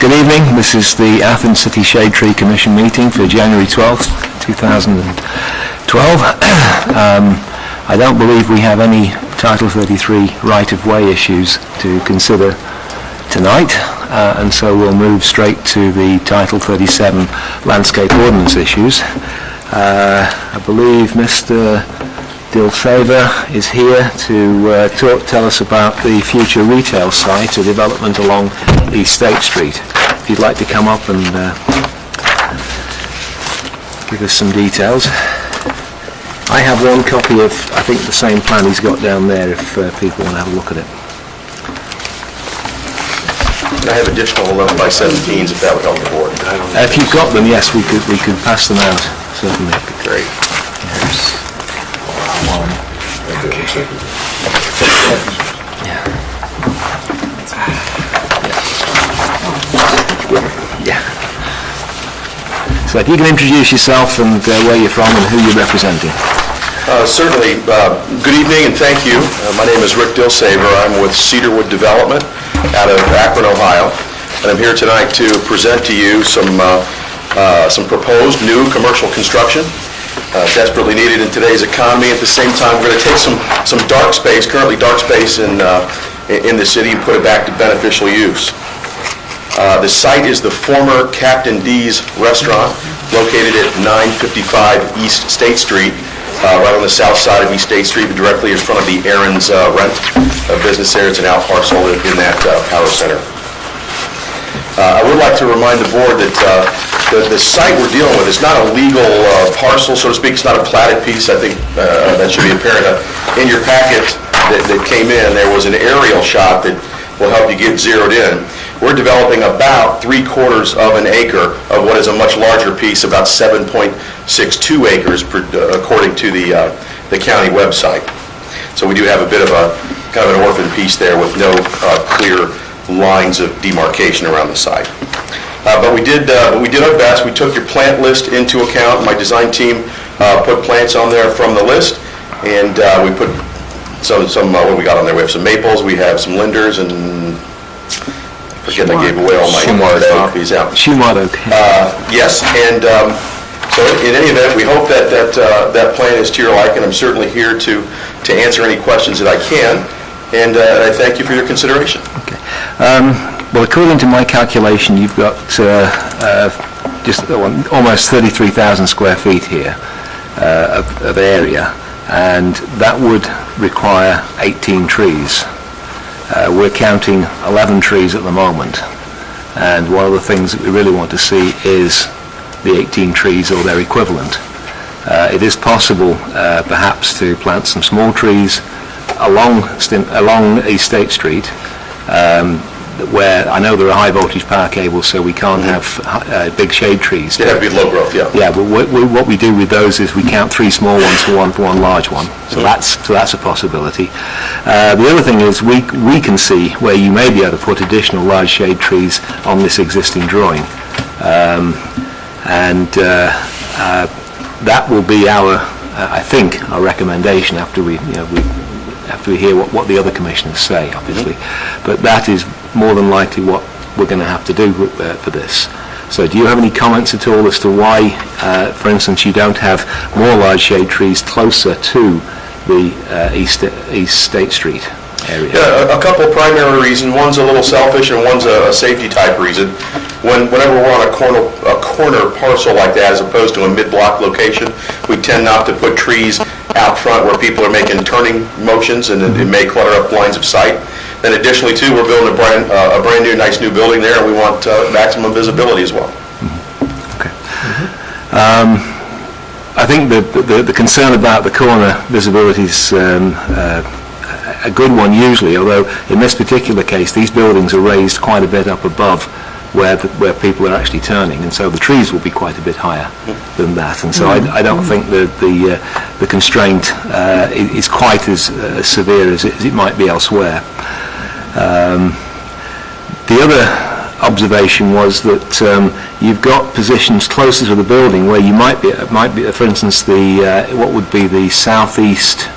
Good evening. This is the Athens City Shade Tree Commission meeting for January 12th, 2012. I don't believe we have any Title 33 right-of-way issues to consider tonight, and so we'll move straight to the Title 37 landscape ordinance issues. I believe Mr. Dilsaver is here to tell us about the future retail site, a development along East State Street. If you'd like to come up and give us some details. I have one copy of, I think, the same plan he's got down there if people want to have a look at it. I have additional 11 by 17s if that would help the board. If you've got them, yes, we could pass them out, certainly. Great. Here's one. Okay. Yeah. So if you can introduce yourself and where you're from and who you're representing. Certainly. Good evening and thank you. My name is Rick Dilsaver. I'm with Cedarwood Development out of Akron, Ohio, and I'm here tonight to present to you some proposed new commercial construction desperately needed in today's economy. At the same time, we're going to take some dark space, currently dark space in the city, and put it back to beneficial use. The site is the former Captain D's restaurant, located at 955 East State Street, right on the south side of East State Street, directly in front of the Aaron's Rent business there. It's an out parcel in that power center. I would like to remind the board that the site we're dealing with is not a legal parcel, so to speak. It's not a platted piece. I think that should be apparent. In your packet that came in, there was an aerial shot that will help you get zeroed in. We're developing about 3/4 of an acre of what is a much larger piece, about 7.62 acres according to the county website. So we do have a bit of a kind of an orphan piece there with no clear lines of demarcation around the site. But we did our best. We took your plant list into account. My design team put plants on there from the list, and we put some what we got on there. We have some maples, we have some linders, and I forget I gave away all my copies out. Shumat oak. Yes, and so in any event, we hope that plan is to your liking. I'm certainly here to answer any questions that I can, and I thank you for your consideration. Okay. Well, according to my calculation, you've got just almost 33,000 square feet here of area, and that would require 18 trees. We're counting 11 trees at the moment, and one of the things that we really want to see is the 18 trees or their equivalent. It is possible perhaps to plant some small trees along East State Street, where I know there are high voltage power cables, so we can't have big shade trees. They have to be low growth, yeah. Yeah, but what we do with those is we count 3 small ones for one large one. So that's a possibility. The other thing is we can see where you may be able to put additional large shade trees on this existing drawing, and that will be I think our recommendation after we hear what the other commissioners say, obviously. But that is more than likely what we're going to have to do for this. So do you have any comments at all as to why, for instance, you don't have more large shade trees closer to the East State Street area? Yeah, a couple of primary reasons. One's a little selfish and one's a safety type reason. Whenever we're on a corner parcel like that, as opposed to a mid-block location, we tend not to put trees out front where people are making turning motions, and it may clutter up lines of sight. Then additionally, too, we're building a brand new, nice new building there, and we want maximum visibility as well. Okay. I think the concern about the corner visibility is a good one usually, although in this particular case, these buildings are raised quite a bit up above where people are actually turning, and so the trees will be quite a bit higher than that, and so I don't think the constraint is quite as severe as it might be elsewhere. The other observation was that you've got positions closer to the building where you might be, for instance, what would be the southwest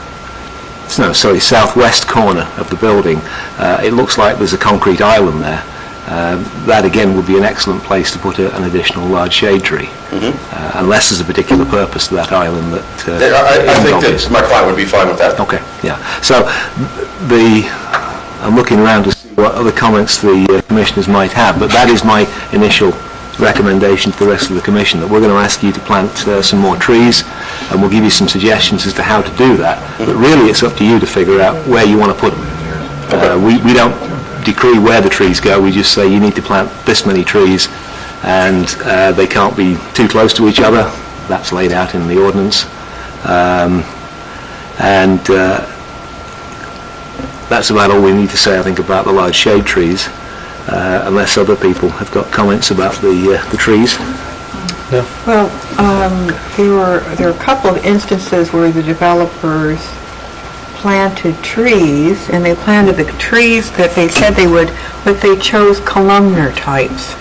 corner of the building. It looks like there's a concrete island there, that again would be an excellent place to put an additional large shade tree, unless there's a particular purpose to that island that... I think that my client would be fine with that. Okay, yeah. So I'm looking around to see what other comments the commissioners might have, but that is my initial recommendation to the rest of the commission, that we're going to ask you to plant some more trees, and we'll give you some suggestions as to how to do that. But really it's up to you to figure out where you want to put them. We don't decree where the trees go, we just say you need to plant this many trees, and they can't be too close to each other. That's laid out in the ordinance. That's about all we need to say, I think, about the large shade trees, unless other people have got comments about the trees. Yeah. Well, there were a couple of instances where the developers planted trees, and they planted the trees that they said they would, but they chose columnar types,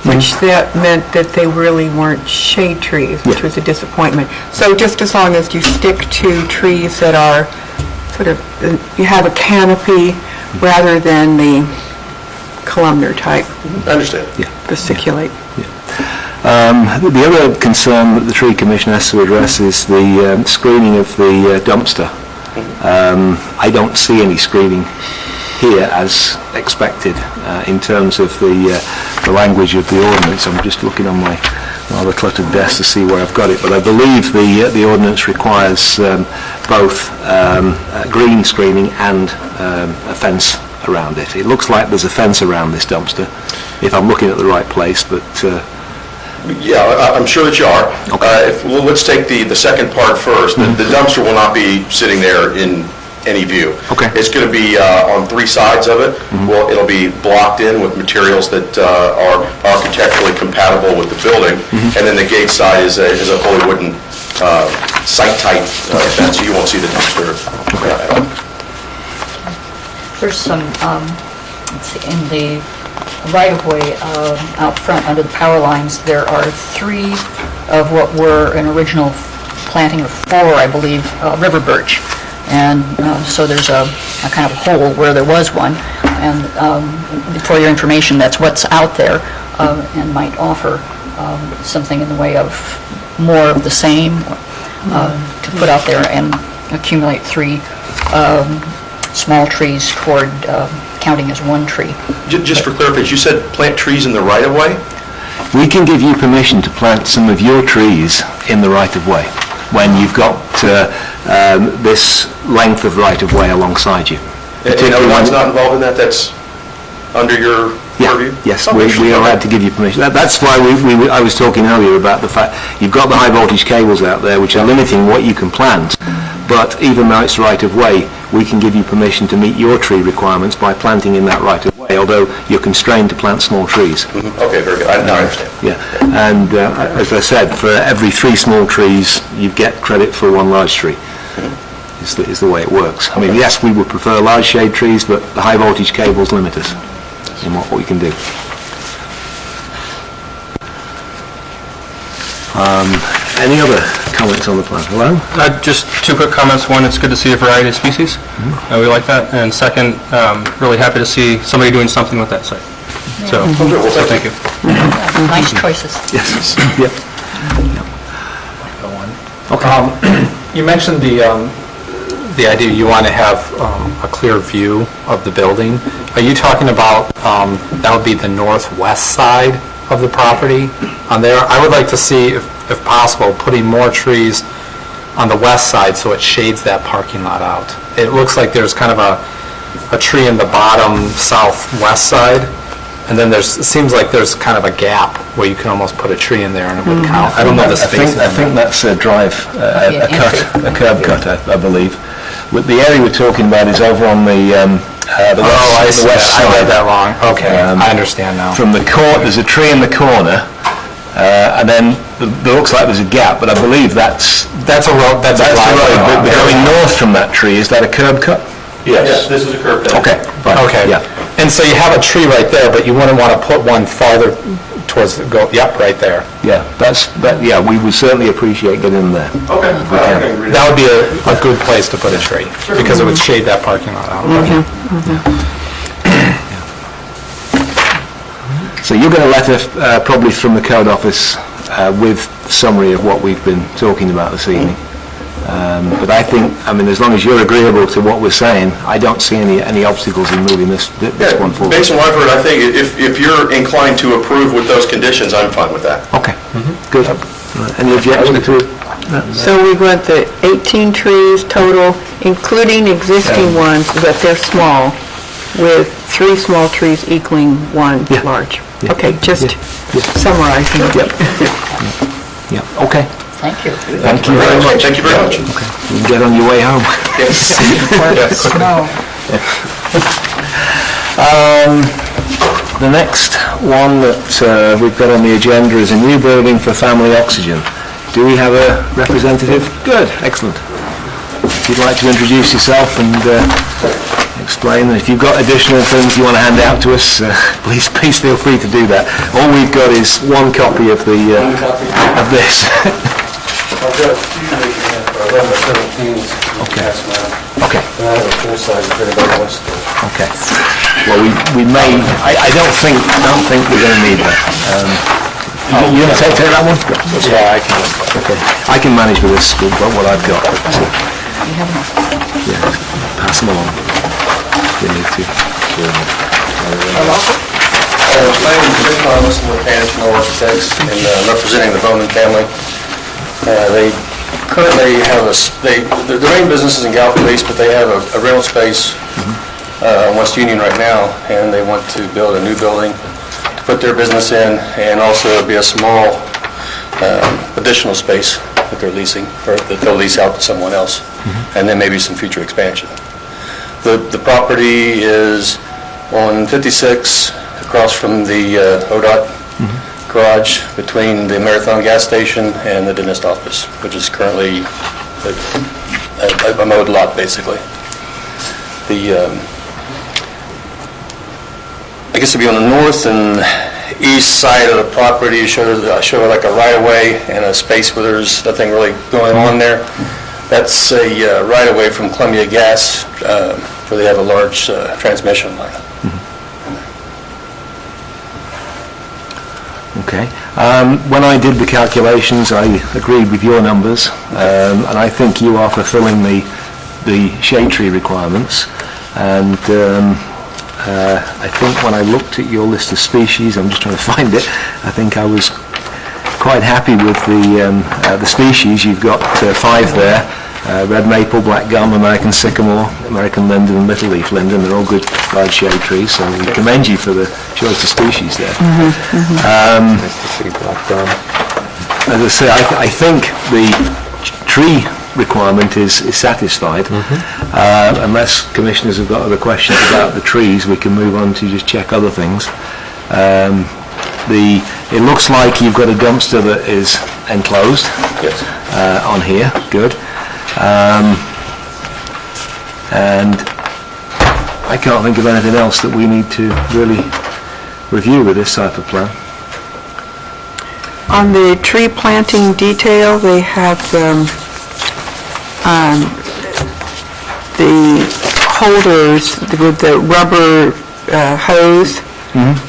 which that meant that they really weren't shade trees, which was a disappointment. So just as long as you stick to trees that are sort of, you have a canopy rather than the columnar type. I understand. Fasciculate. The other concern that the Tree Commission has to address is the screening of the dumpster. I don't see any screening here as expected in terms of the language of the ordinance. I'm just looking on my rather cluttered desk to see where I've got it, but I believe the ordinance requires both green screening and a fence around it. It looks like there's a fence around this dumpster, if I'm looking at the right place, but... Yeah, I'm sure that you are. Okay. Well, let's take the second part first. The dumpster will not be sitting there in any view. Okay. It's going to be on three sides of it. Well, it'll be blocked in with materials that are architecturally compatible with the building, and then the gate side is a wholly wooden site-type fence, so you won't see the dumpster at all. There's some, let's see, in the right-of-way out front under the power lines, there are 3 of what were an original planting of 4, I believe, river birch. And so there's a kind of hole where there was one. And for your information, that's what's out there, and might offer something in the way of more of the same to put out there and accumulate 3 small trees toward counting as 1 tree. Just for clarification, you said plant trees in the right-of-way? We can give you permission to plant some of your trees in the right-of-way when you've got this length of right-of-way alongside you. And otherwise not involved in that, that's under your purview? Yes, we are allowed to give you permission. That's why I was talking earlier about the fact you've got the high-voltage cables out there which are limiting what you can plant, but even though it's right-of-way, we can give you permission to meet your tree requirements by planting in that right-of-way, although you're constrained to plant small trees. Okay, very good. Now I understand. Yeah, and as I said, for every 3 small trees, you get credit for 1 large tree. Is the way it works. I mean, yes, we would prefer large shade trees, but the high-voltage cables limit us in what we can do. Any other comments on the plan? Hello? Just 2 quick comments. One, it's good to see a variety of species. We like that. And second, really happy to see somebody doing something with that site. So thank you. Nice choices. Yes. Yep. Okay. You mentioned the idea you want to have a clear view of the building. Are you talking about that would be the northwest side of the property on there? I would like to see, if possible, putting more trees on the west side so it shades that parking lot out. It looks like there's kind of a tree in the bottom southwest side, and then it seems like there's kind of a gap where you can almost put a tree in there and it would count. I don't know the spacing. I think that's a drive, a curb cut, I believe. The area we're talking about is over on the west side. I read that wrong. Okay, I understand now. From the corner, there's a tree in the corner, and then there looks like there's a gap, but I believe that's a road. That's a road. But driveway. going north from that tree, is that a curb cut? Yes, this is a curb cut. Okay. Fine. Okay. Yeah. And so you have a tree right there, but you wouldn't want to put one farther towards yep, right there. Yeah. Yeah. We would certainly appreciate getting there. Okay. I can agree. That would be a good place to put a tree, because it would shade that parking lot out. Okay. So you'll get a letter probably from the code office with summary of what we've been talking about this evening. But I think, as long as you're agreeable to what we're saying, I don't see any obstacles in moving this one forward. Based on what I've heard, I think if you're inclined to approve with those conditions, I'm fine with that. Okay, good. Any objection to it? So we want the 18 trees total, including existing ones, that they're small, with 3 small trees equaling 1 Yeah. large. Yeah. Okay, just Yeah. summarizing. Yeah, okay. Thank you. Thank you very much. Thank you very much. Okay, you can get on your way home. Snow. The next one that we've got on the agenda is a new building for family oxygen. Do we have a representative? Good, excellent. If you'd like to introduce yourself and explain, and if you've got additional things you want to hand out to us, please feel free to do that. All we've got is one copy of this. I've got usually 11 or 17. Okay. Okay. And I have a full size if anybody wants to. Okay. Well, we may. I don't think we're going to need that. You going to take that one? Yeah, I can. Okay. I can manage with this with what I've got. So, You have enough. yeah, pass them along. We need to. My name is Rick Thomas, I'm with National Architects, and representing the Bowman family. They currently have their main business is in Galveston, but they have a rental space on West Union right now, and they want to build a new building to put their business in, and also be a small additional space that they're leasing, or that they'll lease out to someone else, and then maybe some future expansion. The property is on 56, across from the ODOT garage, between the Marathon gas station and the dentist office, which is currently a mowed lot, basically. I guess it'd be on the north and east side of the property, show like a right-of-way and a space where there's nothing really going on there. That's a right-of-way from Columbia Gas, where they have a large transmission line. Okay. When I did the calculations, I agreed with your numbers, and I think you are fulfilling the shade tree requirements. And I think when I looked at your list of species, I'm just trying to find it, I think I was quite happy with the species. You've got 5 there. Red maple, black gum, American sycamore, American linden, and little leaf linden. They're all good large shade trees, so we commend you for the choice of species there. Nice to see black gum. As I say, I think the tree requirement is satisfied. Unless commissioners have got other questions about the trees, we can move on to just check other things. It looks like you've got a dumpster that is enclosed. Yes. On here, good. And I can't think of anything else that we need to really review with this type of plan. On the tree planting detail, they have the holders with the rubber hose,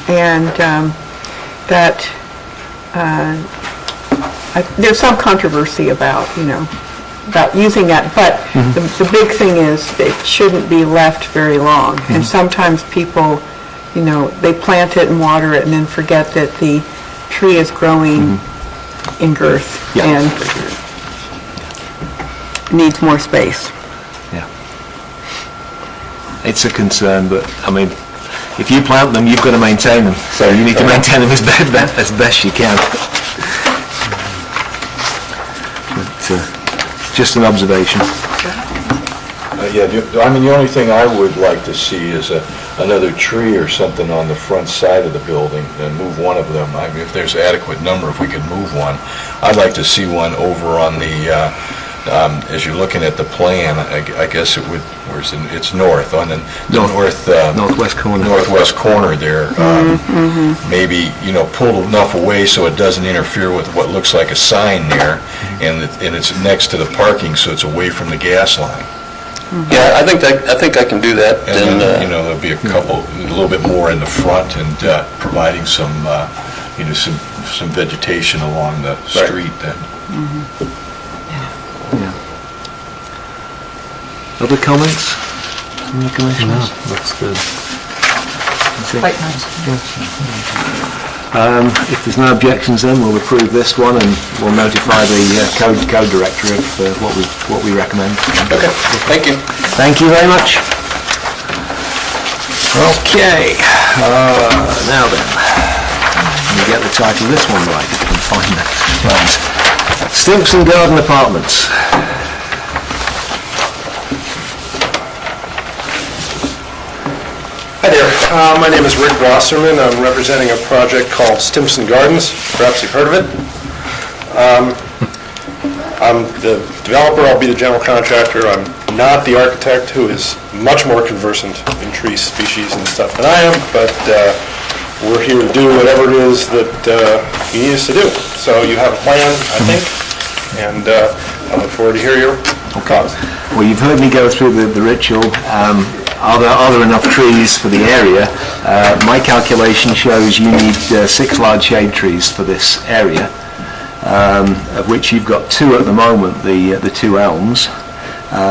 and that there's some controversy about, about using that, but the big thing is it shouldn't be left very long. And sometimes people, they plant it and water it and then forget that the tree is growing in girth and needs more space. Yeah. It's a concern, but if you plant them, you've got to maintain them. So you need to maintain them as best you can. But, just an observation. The only thing I would like to see is another tree or something on the front side of the building and move one of them. If there's adequate number, if we could move one. I'd like to see one over on the, as you're looking at the plan, I guess it would, it's north, on the Northwest corner. northwest corner there. Maybe, pulled enough away so it doesn't interfere with what looks like a sign there, and it's next to the parking, so it's away from the gas line. Yeah, I think I can do that. And And, then, you know, there'll be a little bit more in the front and providing some, some vegetation along the street then. Other comments from the commissioners? Looks good. Quite nice. If there's no objections, then we'll approve this one, and we'll notify the code director of what we recommend. Okay, thank you. Thank you very much. Okay, now then, let me get the title of this one right, if I can find that. Right. Stimpson Garden Apartments. Hi there, my name is Rick Wasserman. I'm representing a project called Stimpson Gardens. Perhaps you've heard of it. I'm the developer, I'll be the general contractor. I'm not the architect, who is much more conversant in tree species and stuff than I am, but we're here to do whatever it is that you need us to do. So you have a plan, I think, and I look forward to hear your comments. Well, you've heard me go through the ritual. Are there enough trees for the area? My calculation shows you need 6 large shade trees for this area, of which you've got 2 at the moment, the 2 elms.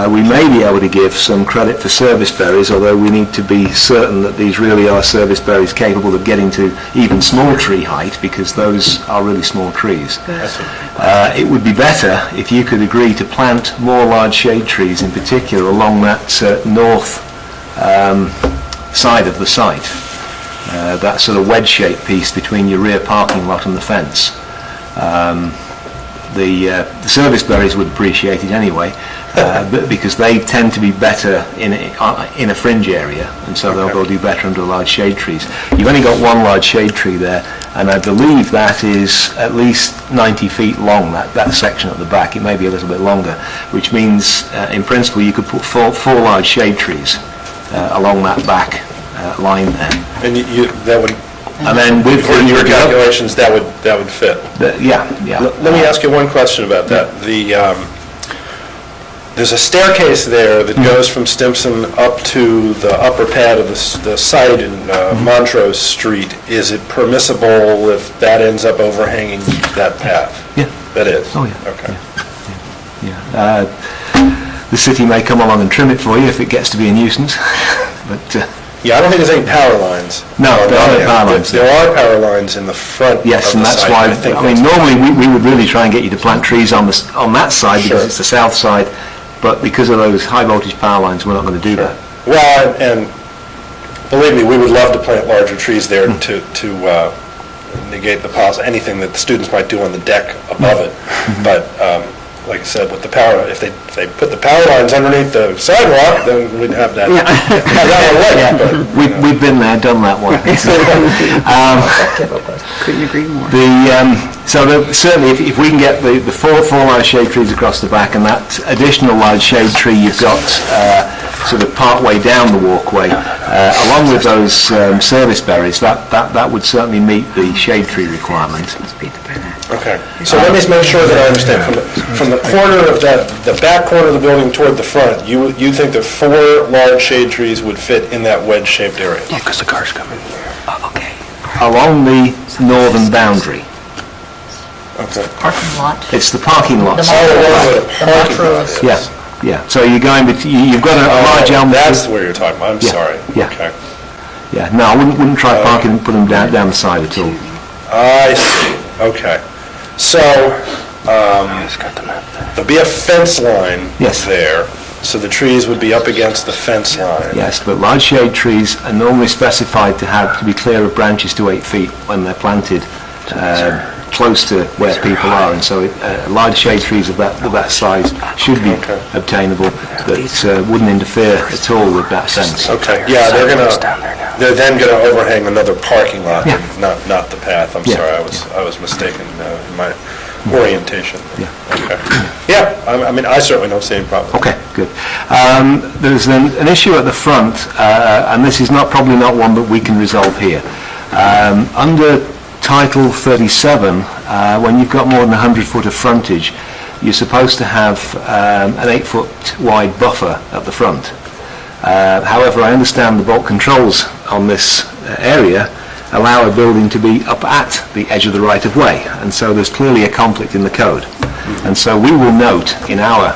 We may be able to give some credit for service berries, although we need to be certain that these really are service berries capable of getting to even small tree height, because those are really small trees. It would be better if you could agree to plant more large shade trees, in particular along that north side of the site, that sort of wedge-shaped piece between your rear parking lot and the fence. The service berries would appreciate it anyway, but because they tend to be better in a fringe area, and so they'll do better under large shade trees. You've only got 1 large shade tree there, and I believe that is at least 90 feet long, that section at the back. It may be a little bit longer, which means in principle you could put 4 large shade trees along that back line there. And that would, And then with according to your calculations, that would fit. Yeah. Let me ask you one question about that. There's a staircase there that goes from Stimpson up to the upper pad of the site in Montrose Street. Is it permissible if that ends up overhanging that path? Yeah. That is? Oh, yeah. Okay. The city may come along and trim it for you if it gets to be a nuisance, but... Yeah, I don't think there's any power lines. No, there aren't power lines. There are power lines in the front of the site. Yes, and that's why, normally we would really try and get you to plant trees on that side because Sure. it's the south side, but because of those high voltage power lines, we're not going to do that. Well, and believe me, we would love to plant larger trees there to negate anything that the students might do on the deck above it. But like I said, with the power, if they put the power lines underneath the sidewalk, then we'd have that. We've been there, done that one. Couldn't agree more. Certainly, if we can get the 4 large shade trees across the back, and that additional large shade tree you've got sort of part way down the walkway, along with those service berries, that would certainly meet the shade tree requirement. Okay, so let me make sure that I understand. From the corner of the back corner of the building toward the front, you think that 4 large shade trees would fit in that wedge-shaped area? Yeah, because the cars come in here. Oh, okay. Along the northern boundary. Okay. Parking lot. It's the parking lot. The Montrose. Yeah. So you're going, you've got a large elm. That's where you're talking about, I'm sorry. Yeah. Okay. Yeah, no, I wouldn't try parking and put them down the side at all. I see, okay. So, there'll be a fence line Yes. there, so the trees would be up against the fence line. Yes, but large shade trees are normally specified to be clear of branches to 8 feet when they're planted close to where people are, and so large shade trees of that size should be obtainable, that wouldn't interfere at all with that fence. Okay, yeah, they're then gonna overhang another parking lot, Yeah. not the path. I'm Yeah. sorry, I was mistaken in my orientation. Yeah. Okay. Yeah, I mean, I certainly don't see any problem. Okay, good. There's an issue at the front, and this is probably not one that we can resolve here. Under Title 37, when you've got more than 100 foot of frontage, you're supposed to have an 8-foot wide buffer at the front. However, I understand the bulk controls on this area allow a building to be up at the edge of the right-of-way, and so there's clearly a conflict in the code. And so we will note in our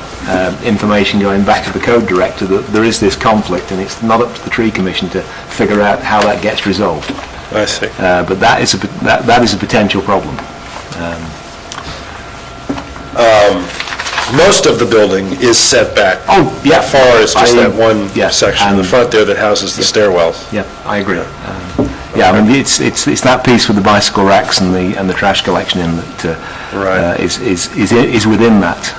information going back to the code director that there is this conflict, and it's not up to the tree commission to figure out how that gets resolved. I see. But that is a potential problem. Most of the building is set back. Oh, yeah. As far as just that one yeah, section in the and- front there that houses the stairwells. Yeah, I agree. Yeah, I mean, it's that piece with the bicycle racks and the trash collection in that Right. is within that.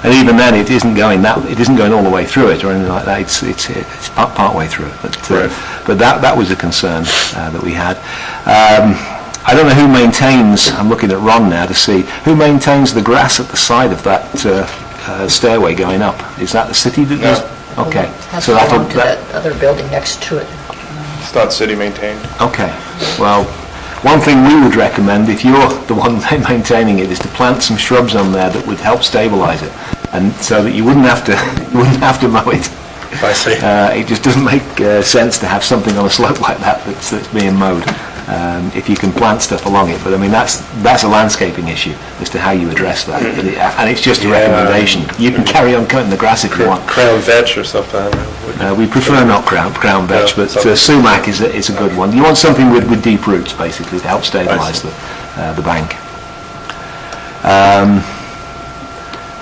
And even then, it isn't going all the way through it or anything like that. It's part way through it. Right. But that was a concern that we had. I don't know who maintains. I'm looking at Ron now to see who maintains the grass at the side of that stairway going up. Is that the city that does? Okay. Has So to that'll belong to that other building next to it. It's not city maintained. Okay, well, one thing we would recommend, if you're the one maintaining it, is to plant some shrubs on there that would help stabilise it, and so that you wouldn't have to mow it. I see. It just doesn't make sense to have something on a slope like that that's being mowed. If you can plant stuff along it, but I mean that's a landscaping issue as to how you address that, and it's just a recommendation. You can carry on cutting the grass if you want. Crown vetch or something. I don't know. We prefer not crown vetch, but sumac is a good one. You want something with deep roots, basically, to help stabilise the bank.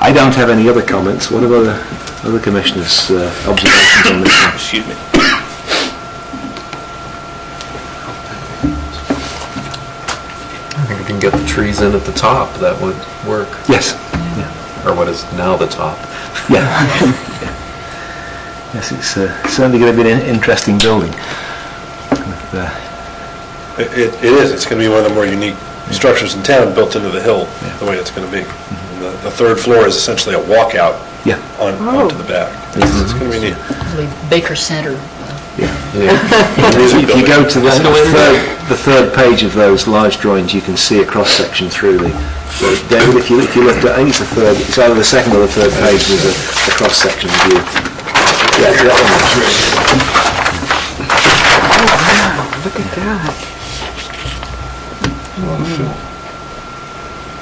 I don't have any other comments. What are other commissioners' observations on this one? Excuse me. I think if you can get the trees in at the top, that would work, Yes. or what is now the top. Yeah. Yes, it's certainly going to be an interesting building. It is. It's going to be one of the more unique structures in town, built into the hill, the way it's going to be. And the third floor is essentially a walkout Yeah. onto the back. It's going to be neat. Probably Baker Center. If you go to the third page of those large drawings, you can see a cross-section through the... So, David, if you looked at, I think it's the third, it's either the second or the third page, there's a cross-section view. Yeah, that Look at that.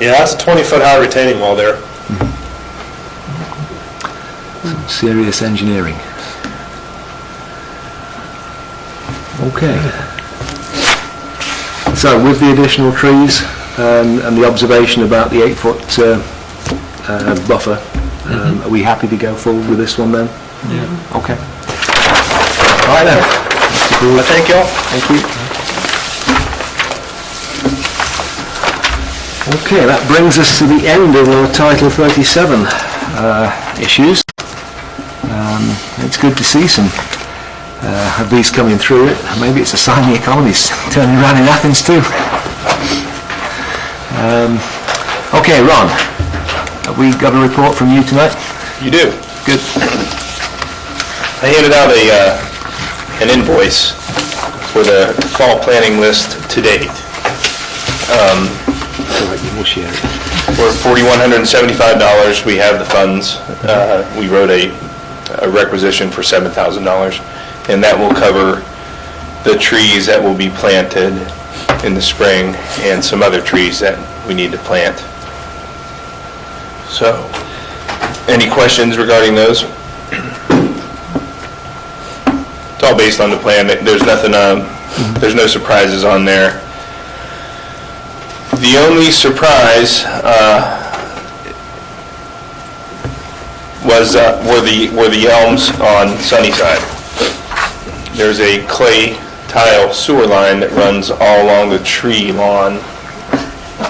Yeah, that's a 20-foot high retaining wall there. one. Serious engineering. Okay. So, with the additional trees and the observation about the 8-foot buffer, are we happy to go forward with this one then? Yeah. Okay. All right then. Thank you all. Thank you. Okay, that brings us to the end of our Title 37 issues. It's good to see some of these coming through it. Maybe it's a sign the economy's turning around in Athens too. Okay, Ron, have we got a report from you tonight? You do. Good. I handed out an invoice for the fall planning list to date. All right, we'll share it. For $4,175, we have the funds. We wrote a requisition for $7,000, and that will cover the trees that will be planted in the spring and some other trees that we need to plant. So, any questions regarding those? It's all based on the plan. There's nothing, there's no surprises on there. The only surprise were the elms on Sunnyside. There's a clay tile sewer line that runs all along the tree lawn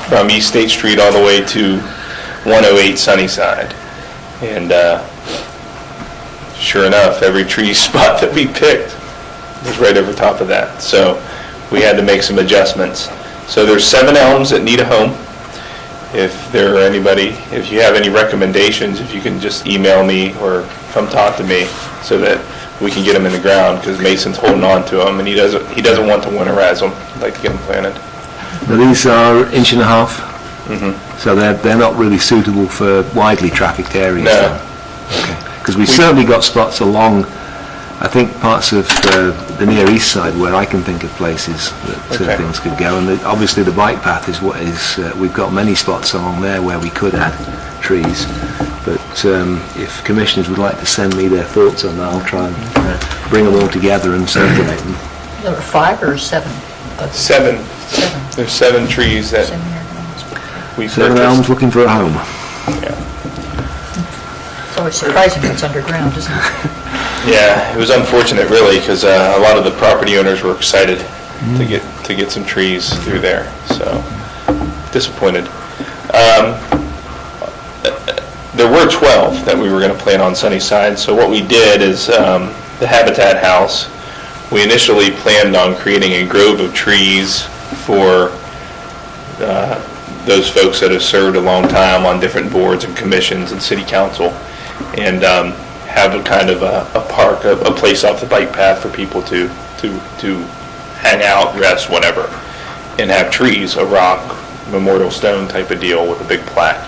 from East State Street all the way to 108 Sunnyside. And sure enough, every tree spot that we picked was right over top of that. So we had to make some adjustments. So there's 7 elms that need a home. If you have any recommendations, if you can just email me or come talk to me so that we can get them in the ground, because Mason's holding on to them and he doesn't want to winterize them. He'd like to get them planted. Now these are 1.5 inches. So they're not really suitable for widely trafficked areas? No. Because we've certainly got spots along, I think, parts of the Near East Side where I can think of places that Okay. things could go. And obviously the bike path is we've got many spots along there where we could add trees. But if commissioners would like to send me their thoughts on that, I'll try and bring them all together and circulate them. There were 5 or 7? 7. 7. There's 7 trees that 7 years. we 7 purchased. elms looking for a home. It's always surprising what's underground, isn't it? Yeah, it was unfortunate really, because a lot of the property owners were excited to get some trees through there, so disappointed. There were 12 that we were going to plant on Sunnyside, so what we did is the Habitat House, we initially planned on creating a grove of trees for those folks that have served a long time on different boards and commissions and city council, and have a kind of a park, a place off the bike path for people to hang out, rest, whatever, and have trees, a rock, memorial stone type of deal with a big plaque.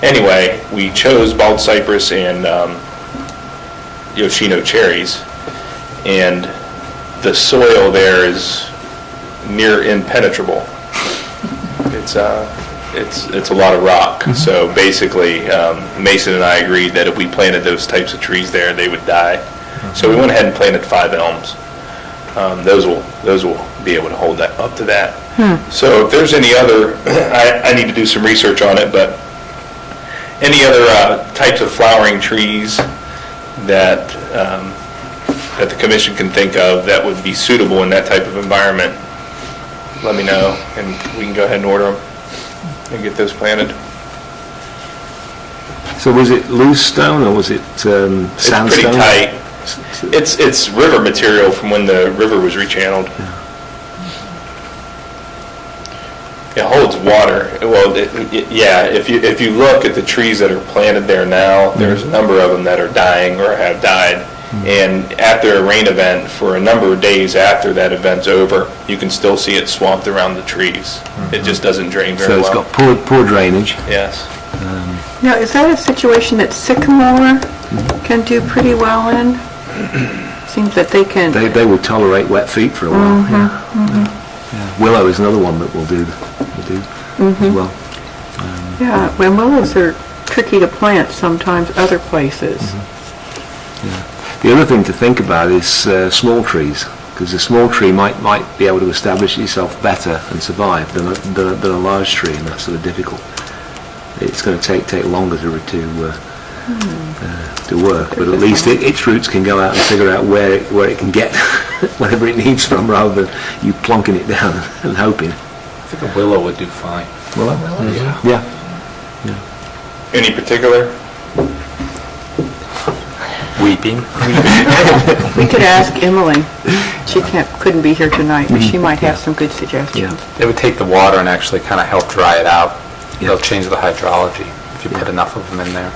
Anyway, we chose bald cypress and Yoshino cherries, and the soil there is near impenetrable. It's a lot of rock. So basically, Mason and I agreed that if we planted those types of trees there, they would die. So we went ahead and planted 5 elms. Those will be able to hold that up to that. So if there's any other, I need to do some research on it, but any other types of flowering trees that that the commission can think of that would be suitable in that type of environment, let me know, and we can go ahead and order them and get those planted. So was it loose stone or was it sandstone? It's pretty tight. It's river material from when the river was rechanneled. It holds water. Well, if you look at the trees that are planted there now, there's a number of them that are dying or have died. And after a rain event, for a number of days after that event's over, you can still see it swamped around the trees. It just doesn't drain very So well. it's got poor drainage. Yes. Now, is that a situation that sycamore can do pretty well in? Seems that they can. They will tolerate wet feet for a while. Yeah. Willow is another one that will do as well. Yeah, when willows are tricky to plant sometimes other places. The other thing to think about is small trees, because a small tree might be able to establish itself better and survive than a large tree, and that's sort of difficult. It's going to take longer to work, but at least its roots can go out and figure out where it can get whatever it needs from, rather than you plonking it down and hoping. I think a willow would do fine. Willow? Yeah. Any particular? Weeping. We could ask Emily. She couldn't be here tonight, but she might have some good suggestions. It would take the water and actually kind of help dry it out. It'll change the hydrology if you put enough of them in there.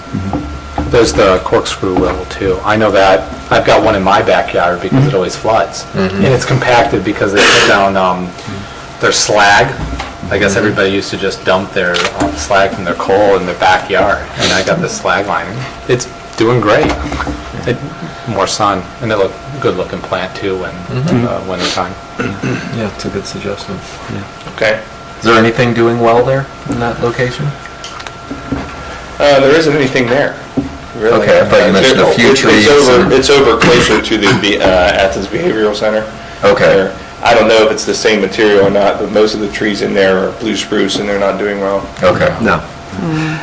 There's the corkscrew willow too. I know that. I've got one in my backyard because it always floods. And it's compacted because they put down their slag. I guess everybody used to just dump their slag from their coal in their backyard. And I got this slag lining. It's doing great. More sun, and they look good looking plant too when winter time. Yeah, it's a good suggestion. Okay. Is there anything doing well there in that location? There isn't anything there, really. Okay, I thought you mentioned a few trees. It's over closer to the Athens Behavioral Center. Okay. I don't know if it's the same material or not, but most of the trees in there are blue spruce, and they're not doing well. Okay. No.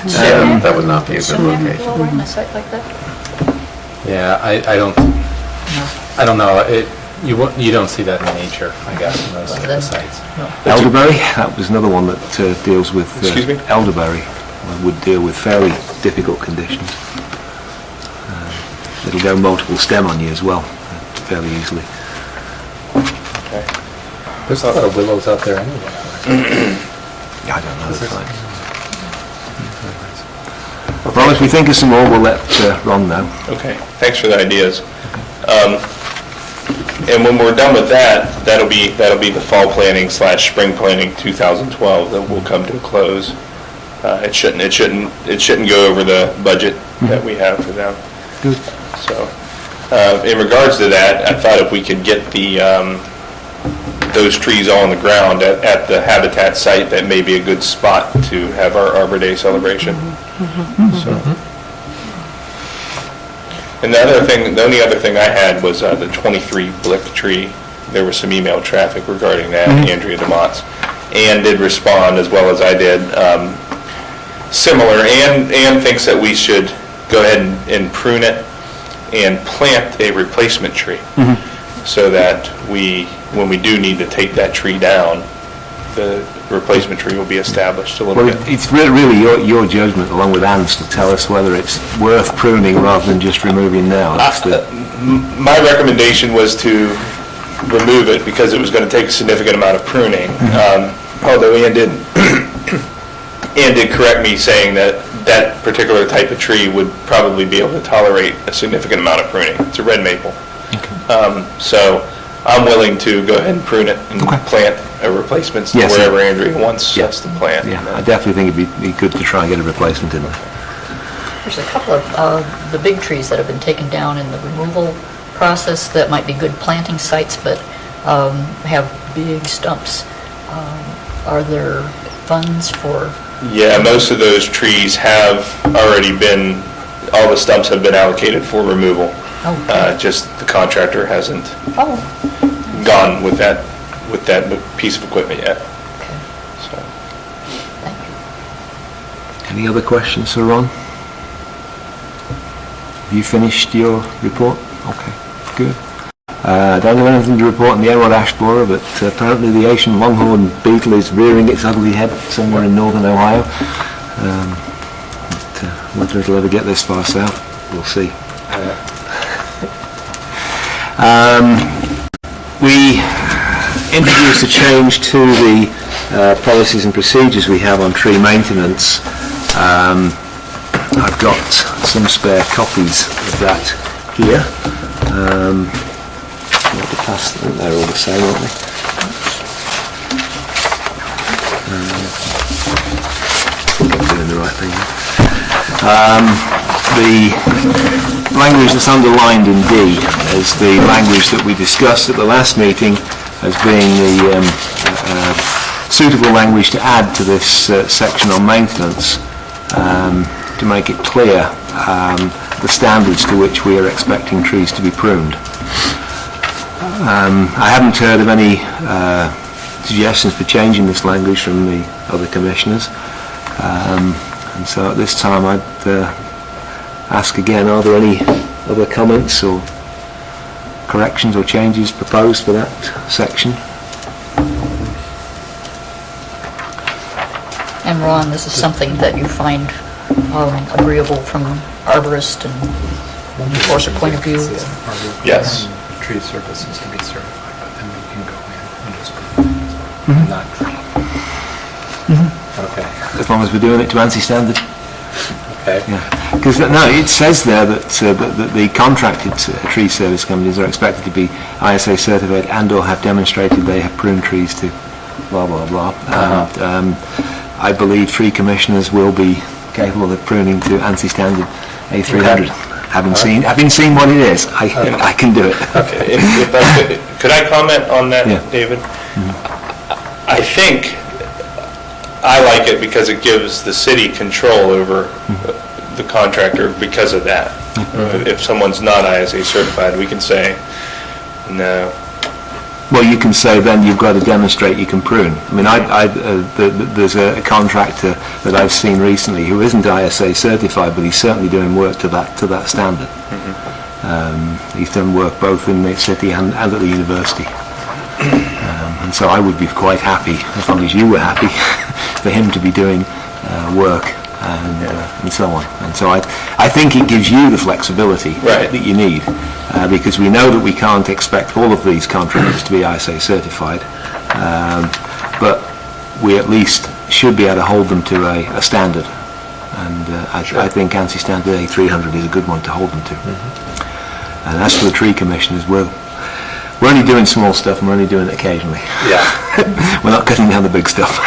Yeah, that would not be a good location. Right in a site like that? Yeah, I don't know. You don't see that in nature, I guess, in those type of sites. Elderberry, that was another one that deals with... Excuse me? Elderberry would deal with fairly difficult conditions. It'll go multiple stem on you as well, fairly easily. There's a lot of willows out there anyway. I don't know. Well, if we think of some more, we'll let Ron know. Okay, thanks for the ideas. And when we're done with that, that'll be the fall planning / spring planning 2012 that will come to a close. It shouldn't go over the budget that we have for them. Good. So, in regards to that, I thought if we could get those trees all on the ground at the Habitat site, that may be a good spot to have our Arbor Day celebration. So. And the only other thing I had was the 23 Blick tree. There was some email traffic regarding that. Andrea DeMott's Ann did respond, as well as I did, similar. Ann thinks that we should go ahead and prune it and plant a replacement tree, so that when we do need to take that tree down, the replacement tree will be established a little Well, bit. it's really your judgment, along with Ann's, to tell us whether it's worth pruning rather than just removing now. My recommendation was to remove it because it was going to take a significant amount of pruning. Although Ann did correct me, saying that that particular type of tree would probably be able to tolerate a significant amount of pruning. It's a red maple. So I'm willing to go ahead and prune it and plant a replacement wherever Andrea wants us to plant. Yeah, I definitely think it'd be good to try and get a replacement in there. There's a couple of the big trees that have been taken down in the removal process that might be good planting sites, but have big stumps. Are there funds for? Yeah, most of those trees have already been, all the stumps have been allocated for removal. Just the contractor hasn't gone with that piece of equipment yet. Okay. So. Thank you. Any other questions for Ron? Have you finished your report? Okay, good. I don't have anything to report on the Erod ash borer, but apparently the Asian longhorn beetle is rearing its ugly head somewhere in northern Ohio. Whether it'll ever get this far south, we'll see. We introduced a change to the policies and procedures we have on tree maintenance. I've got some spare copies of that here. I'll have to pass them. They're all the same, aren't they? I think I'm doing the right thing. The language that's underlined in D is the language that we discussed at the last meeting as being the suitable language to add to this section on maintenance, to make it clear the standards to which we are expecting trees to be pruned. I haven't heard of any suggestions for changing this language from the other commissioners, and so at this time I'd ask again, are there any other comments or corrections or changes proposed for that section? And Ron, this is something that you find agreeable from arborist and enforcer point of view? Yes. Tree surfaces to be certified, but then we can go in and just put things not green. Okay. As long as we're doing it to ANSI standard. Okay. Yeah, because no, it says there that the contracted tree service companies are expected to be ISA certified and/or have demonstrated they have pruned trees to blah blah blah. And I believe tree commissioners will be capable of pruning to ANSI standard A300. Having seen what it is, I can do it. Okay. If I could I comment on that, Yeah. David? I think I like it because it gives the city control over the contractor because of that. If someone's not ISA certified, we can say, no. Well, you can say then you've got to demonstrate you can prune. I mean, there's a contractor that I've seen recently who isn't ISA certified, but he's certainly doing work to that standard. He's done work both in the city and at the university. And so I would be quite happy, as long as you were happy, for him to be doing work and so on. And so I think it gives you the flexibility that you need, because we know that we can't expect all of these contractors to be ISA certified, but we at least should be able to hold them to a standard. And I think ANSI standard A300 is a good one to hold them to. And as for the tree commissioners, we're only doing small stuff and we're only doing it occasionally. Yeah. We're not cutting down the big stuff.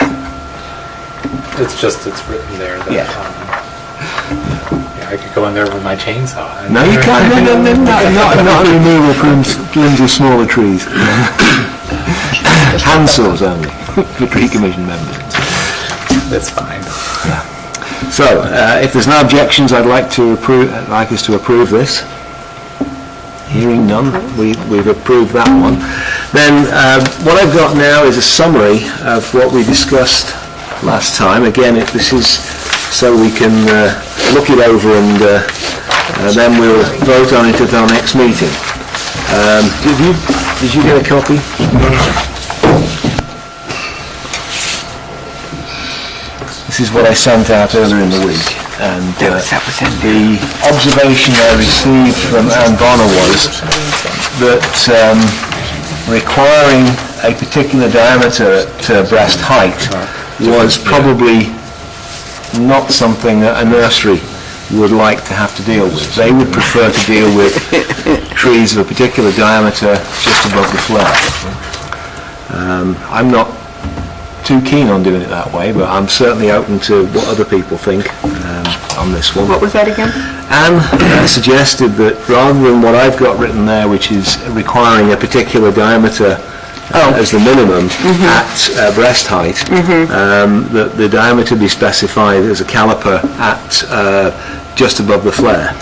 It's just, it's written there that, Yeah. I could go in there with my chainsaw. No, you can't, not removal limbs of smaller trees. Handsaws only, for tree commission members. That's fine. So, if there's no objections, I'd like us to approve this. Hearing none, we've approved that one. Then, what I've got now is a summary of what we discussed last time. Again, this is so we can look it over and then we'll vote on it at our next meeting. Did you get a copy? This is what I sent out earlier in the week, and the observation I received from Ann Bonner was that requiring a particular diameter at breast height was probably not something that a nursery would like to have to deal with. They would prefer to deal with trees of a particular diameter just above the flare. I'm not too keen on doing it that way, but I'm certainly open to what other people think on this one. What was that again? Anne suggested that rather than what I've got written there, which is requiring a particular diameter as the minimum at breast height, that the diameter be specified as a caliper at just above the flare.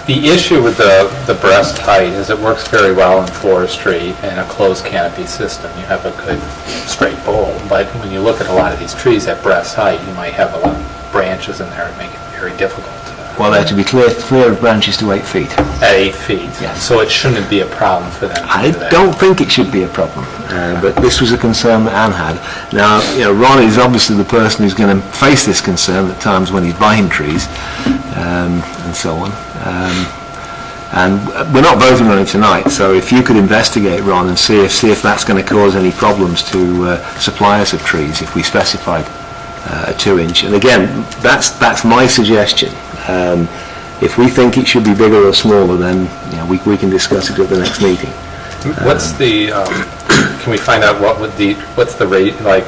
The issue with the breast height is it works very well in forestry and a closed canopy system. You have a good straight bole, but when you look at a lot of these trees at breast height, you might have a lot of branches in there and make it very difficult. Well, they're to be clear of branches to 8 feet. At 8 feet, so it shouldn't be a problem for them to I do that. don't think it should be a problem, but this was a concern that Anne had. Now, Ron is obviously the person who's going to face this concern at times when he's buying trees and so on. And we're not voting on it tonight, so if you could investigate, Ron, and see if that's going to cause any problems to suppliers of trees if we specified a 2-inch. And again, that's my suggestion. If we think it should be bigger or smaller, then we can discuss it at the next meeting. What's the? Can we find out what's the rate like?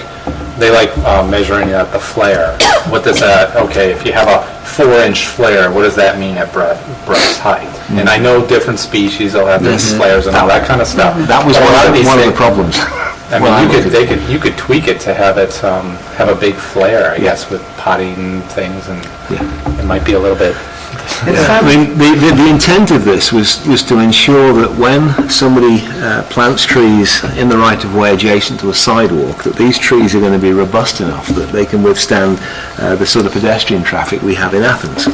They like measuring it at the flare. What does that? Okay, if you have a 4-inch flare, what does that mean at breast height? And I know different species will have their flares and all that kind of stuff. That was one of the problems. I mean, you could tweak it to have it have a big flare, I guess, with potting things, and it might be a little bit. I mean, the intent of this was to ensure that when somebody plants trees in the right-of-way adjacent to a sidewalk, that these trees are going to be robust enough that they can withstand the sort of pedestrian traffic we have in Athens.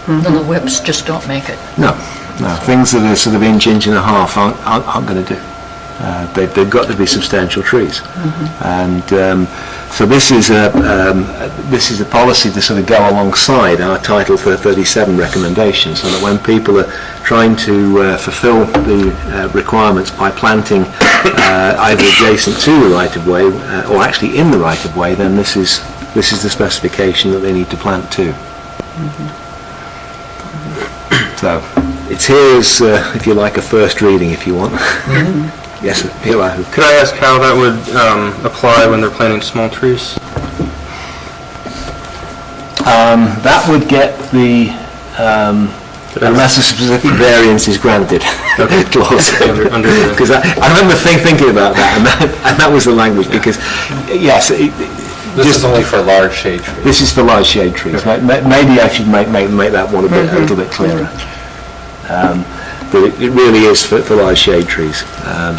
Then the whips just don't make it. No, things that are sort of inch and a half aren't going to do. They've got to be substantial trees, and so this is a policy to sort of go alongside our Title 37 recommendations, so that when people are trying to fulfil the requirements by planting either adjacent to the right of way or actually in the right of way, then this is the specification that they need to plant to. So it's here as, if you like, a first reading, if you want. Yes, here I am. Could I ask how that would apply when they're planting small trees? That would get the unless a specific variance is granted clause. Because I remember thinking about that, and that was the language. Because yes, this is only for large shade trees. This is for large shade trees. Maybe I should make that one a little bit clearer. But it really is for large shade trees. When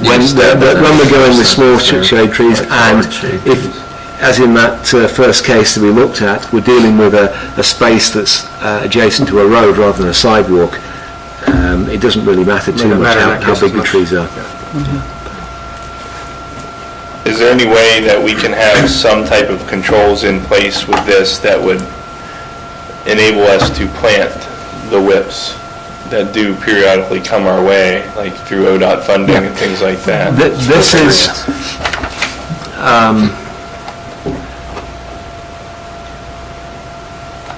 we're going with small shade trees, and if, as in that first case that we looked at, we're dealing with a space that's adjacent to a road rather than a sidewalk, it doesn't really matter too much how big the trees are. Is there any way that we can have some type of controls in place with this that would enable us to plant the whips that do periodically come our way, like through ODOT funding and things like that? This is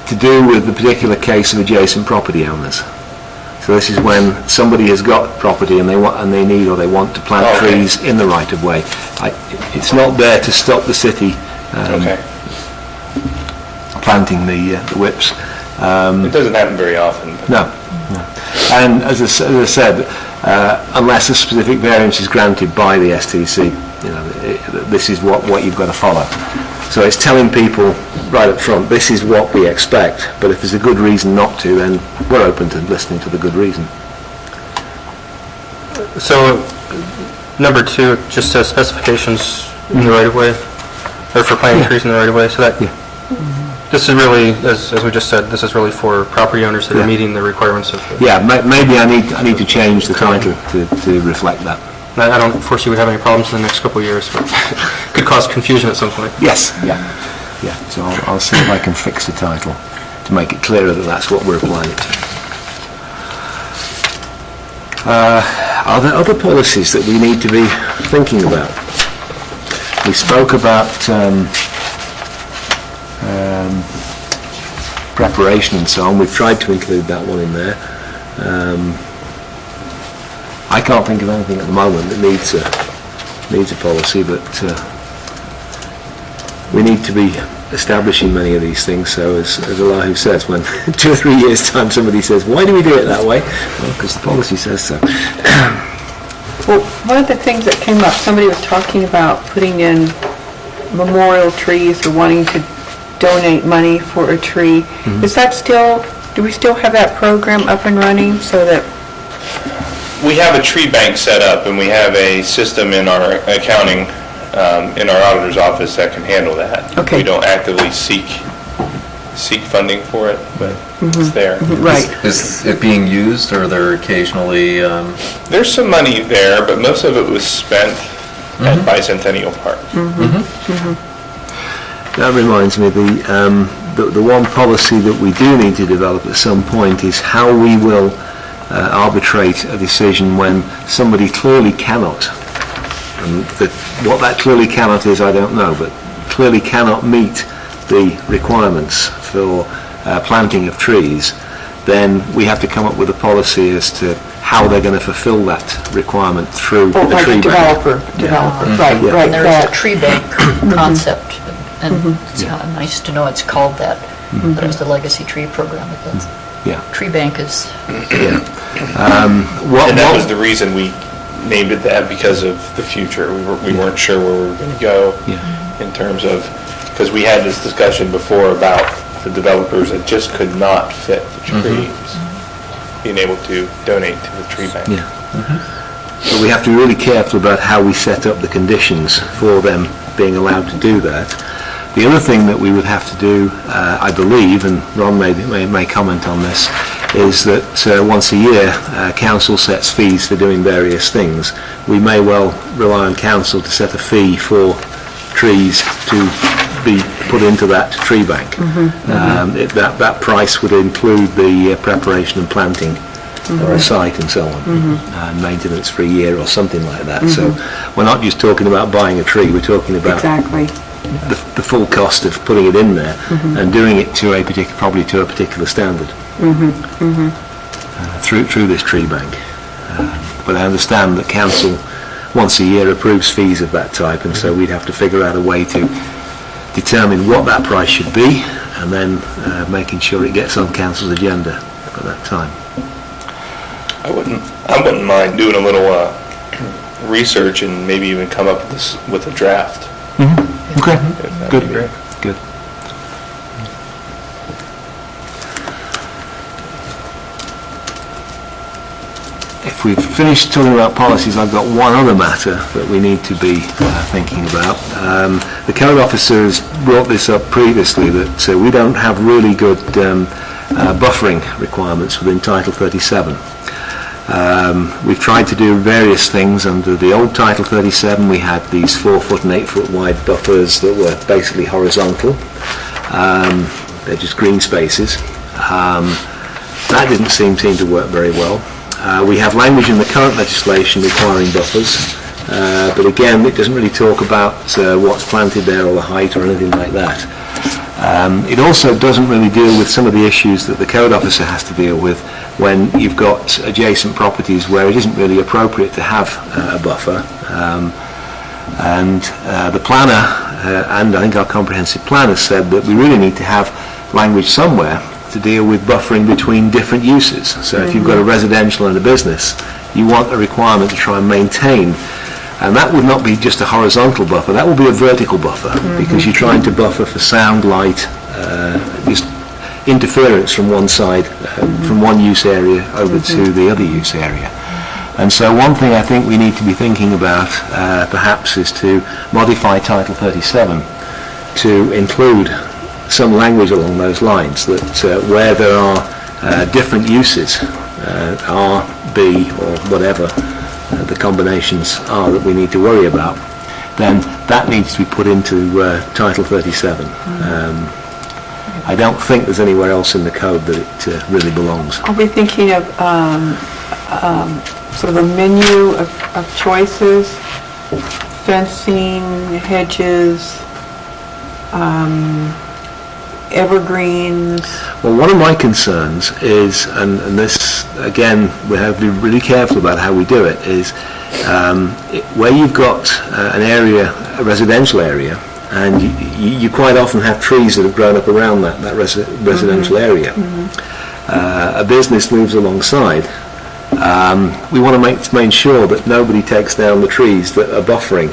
to do with the particular case of adjacent property owners. So this is when somebody has got property and they want to plant trees in the right of way. It's not there to stop the city Okay. planting the whips. It doesn't happen very often. But No. And as I said, unless a specific variance is granted by the STC, this is what you've got to follow. So it's telling people right up front, this is what we expect, but if there's a good reason not to, then we're open to listening to the good reason. So, number 2 just says specifications in the right-of-way, or for planting trees in the right-of-way, so that, this is really, as we just said, this is really for property owners that are meeting the requirements of... Yeah, maybe I need to change the title to reflect that. I don't foresee we have any problems in the next couple of years, but could cause confusion at some point. Yes, yeah. So I'll see if I can fix the title to make it clearer that that's what we're applying it to. Are there other policies that we need to be thinking about? We spoke about preparation and so on. We've tried to include that one in there. I can't think of anything at the moment that needs a policy, but we need to be establishing many of these things. So as Elihu says, when 2 or 3 years' time somebody says, why do we do it that way? Well, because the policy says so. Well, one of the things that came up, somebody was talking about putting in memorial trees or wanting to donate money for a tree. Is that still, do we still have that program up and running so that... we have a tree bank set up, and we have a system in our accounting, in our auditor's office that can handle that. Okay. We don't actively seek funding for it, but it's there. Right. Is it being used, or there occasionally... There's some money there, but most of it was spent at Bicentennial Park. That reminds me, the one policy that we do need to develop at some point is how we will arbitrate a decision when somebody clearly cannot. And what that clearly cannot is, I don't know, but clearly cannot meet the requirements for planting of trees, then we have to come up with a policy as to how they're going to fulfill that requirement through the like tree a bank. developer, right, Yeah. right. And there is a tree bank concept, and it's Yeah. nice to know it's called that. That was the Legacy Tree Program. But that's, Yeah. tree bank is... Yeah. And that was the reason we named it that, because of the future. We weren't sure where we were going to go in terms of, because we had this discussion before about the developers that just could not fit the trees, being able to donate to the tree bank. Yeah. But we have to be really careful about how we set up the conditions for them being allowed to do that. The other thing that we would have to do, I believe, and Ron may comment on this, is that once a year, council sets fees for doing various things. We may well rely on council to set a fee for trees to be put into that tree bank. That price would include the preparation and planting of a site and so on, and maintenance for a year or something like that. So we're not just talking about buying a tree, we're talking about Exactly. the full cost of putting it in there and doing it to probably to a particular standard through this tree bank. But I understand that council once a year approves fees of that type, and so we'd have to figure out a way to determine what that price should be, and then making sure it gets on council's agenda at that time. I wouldn't mind doing a little research and maybe even come up with a draft. Okay, That'd good, be great. good. If we've finished talking about policies, I've got one other matter that we need to be thinking about. The code officer has brought this up previously, that we don't have really good buffering requirements within Title 37. We've tried to do various things. Under the old Title 37, we had these 4-foot and 8-foot wide buffers that were basically horizontal. They're just green spaces. That didn't seem to work very well. We have language in the current legislation requiring buffers, but again, it doesn't really talk about what's planted there or the height or anything like that. It also doesn't really deal with some of the issues that the code officer has to deal with when you've got adjacent properties where it isn't really appropriate to have a buffer. And the planner and I think our comprehensive plan has said that we really need to have language somewhere to deal with buffering between different uses. So if you've got a residential and a business, you want a requirement to try and maintain, and that would not be just a horizontal buffer, that will be a vertical buffer, because you're trying to buffer for sound, light, just interference from one side, from one use area over to the other use area. And so one thing I think we need to be thinking about perhaps is to modify Title 37 to include some language along those lines, that where there are different uses, R, B, or whatever the combinations are that we need to worry about, then that needs to be put into Title 37. I don't think there's anywhere else in the code that it really belongs. I'll be thinking of sort of a menu of choices, fencing, hedges, evergreens. Well, one of my concerns is, and this, again, we have to be really careful about how we do it, is where you've got an area, a residential area, and you quite often have trees that have grown up around that residential area. A business moves alongside. We want to make sure that nobody takes down the trees that are buffering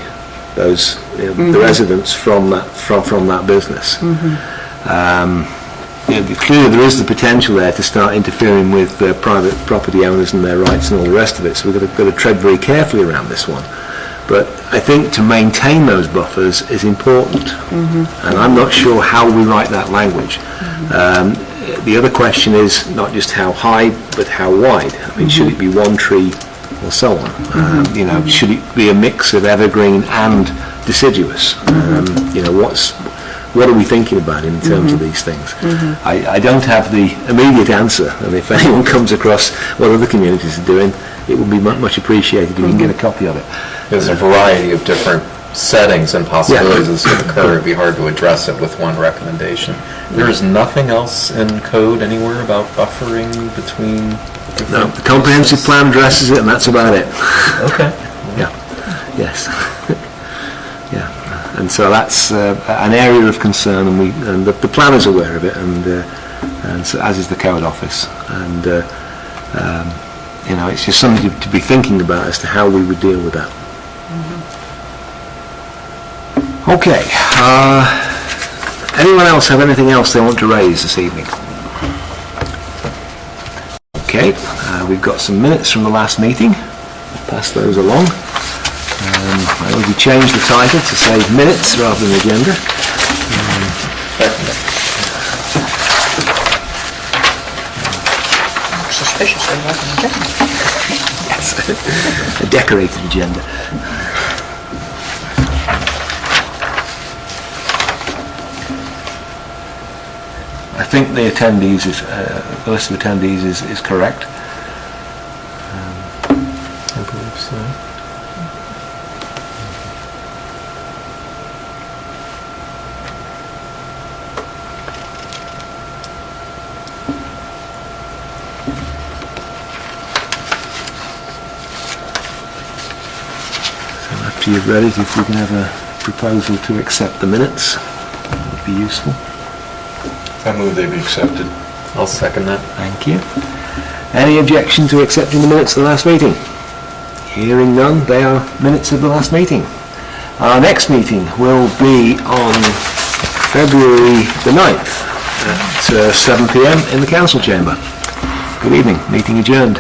those the residents from that business. Clearly there is the potential there to start interfering with private property owners and their rights and all the rest of it, so we've got to tread very carefully around this one. But I think to maintain those buffers is important, and I'm not sure how we write that language. The other question is not just how high, but how wide. I mean, should it be one tree or so on? Should it be a mix of evergreen and deciduous? What are we thinking about in terms of these things? I don't have the immediate answer, and if anyone comes across what other communities are doing, it would be much appreciated if you can get a copy of it. There's a variety of different settings and possibilities this would occur. It'd be hard to address it with one recommendation. There is nothing else in code anywhere about buffering between different... No, the comprehensive plan addresses it, and that's about it. Okay. Yes. Yeah. And so that's an area of concern, and the plan is aware of it, and so, as is the code office. And it's just something to be thinking about as to how we would deal with that. Okay. Anyone else have anything else they want to raise this evening? Okay. We've got some minutes from the last meeting. I'll pass those along. I already changed the title to say minutes rather than agenda. Suspiciously like an agenda. Yes, a decorated agenda. I think the attendees the list of attendees is correct. I believe so. After you've read it, if we can have a proposal to accept the minutes, that would be useful. I move they be accepted. I'll second that. Thank you. Any objection to accepting the minutes of the last meeting? Hearing none, they are minutes of the last meeting. Our next meeting will be on February the 9th at 7 p.m. in the council chamber. Good evening. Meeting adjourned.